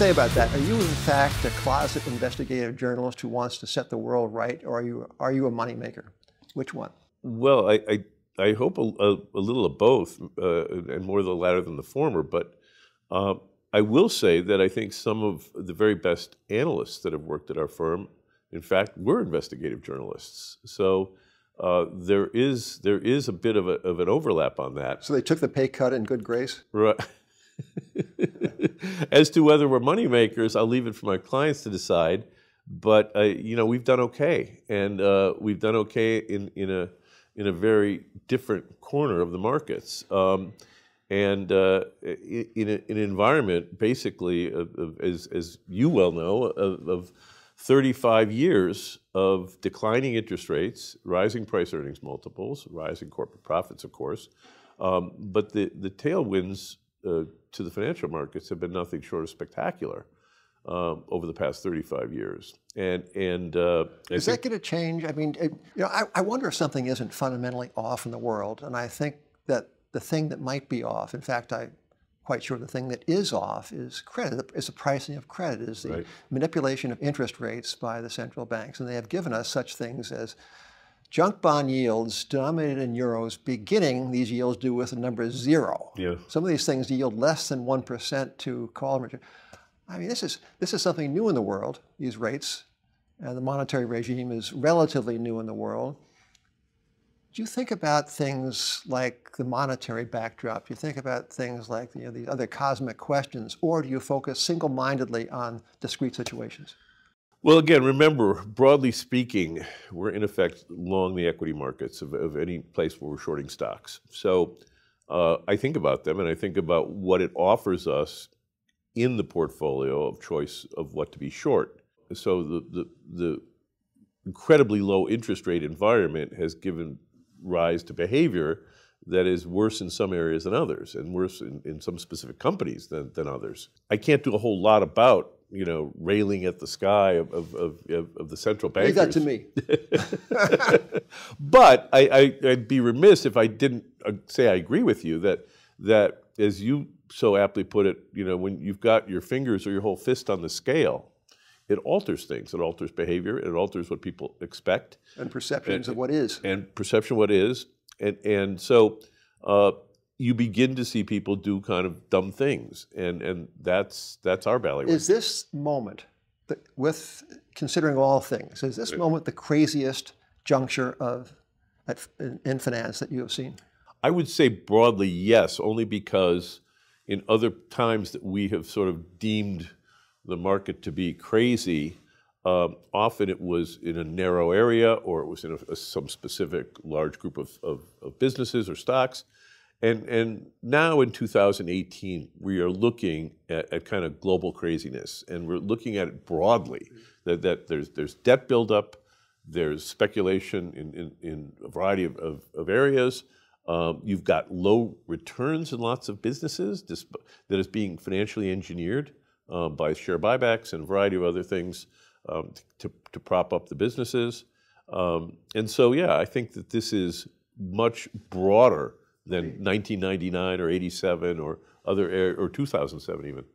say about that? Are you in fact a closet investigative journalist who wants to set the world right, or are you a moneymaker? Which one? Well, I hope a little of both, and more the latter than the former. But I will say that I think some of the very best analysts that have worked at our firm, in fact, were investigative journalists. So there is a bit of an overlap on that. So they took the pay cut in good grace? Right. As to whether we're money makers, I'll leave it for my clients to decide. But you know, we've done okay, and we've done okay in a very different corner of the markets, and in an environment basically as you well know, of 35 years of declining interest rates, rising price earnings multiples, rising corporate profits, of course, but the tailwinds to the financial markets have been nothing short of spectacular over the past 35 years. And is that going to change? I mean, I wonder if something isn't fundamentally off in the world, and I think that the thing that might be off, in fact, I'm quite sure the thing that is off is credit, is the pricing of credit, is the manipulation of interest rates by the central banks. And they have given us such things as junk bond yields denominated in euros, beginning these yields due with the number 0. Yeah. Some of these things yield less than 1% to call and return. I mean, this is something new in the world, these rates, and the monetary regime is relatively new in the world. Do you think about things like the monetary backdrop? Do you think about things like the other cosmic questions, or do you focus single-mindedly on discrete situations? Well, again, remember, broadly speaking, we're in effect long the equity markets of any place where we're shorting stocks. So I think about them, and I think about what it offers us in the portfolio of choice of what to be short. So the incredibly low interest rate environment has given rise to behavior that is worse in some areas than others, and worse in some specific companies than others. I can't do a whole lot about, railing at the sky of the central bankers. Leave that to me. But I'd be remiss if I didn't say I agree with you that as you so aptly put it, when you've got your fingers or your whole fist on the scale, it alters things. It alters behavior. It alters what people expect. And perceptions of what is. And perception of what is. And so you begin to see people do kind of dumb things. And that's our bailiwick. Is this moment, with considering all things, is this moment the craziest juncture in finance that you have seen? I would say broadly yes, only because in other times that we have sort of deemed the market to be crazy, often it was in a narrow area, or it was in some specific large group of businesses or stocks. And now in 2018, we are looking at kind of global craziness, and we're looking at it broadly, that there's debt buildup, there's speculation in a variety of areas. You've got low returns in lots of businesses that is being financially engineered by share buybacks and a variety of other things to prop up the businesses. And so, yeah, I think that this is much broader than 1999 or 87 or 2007 even.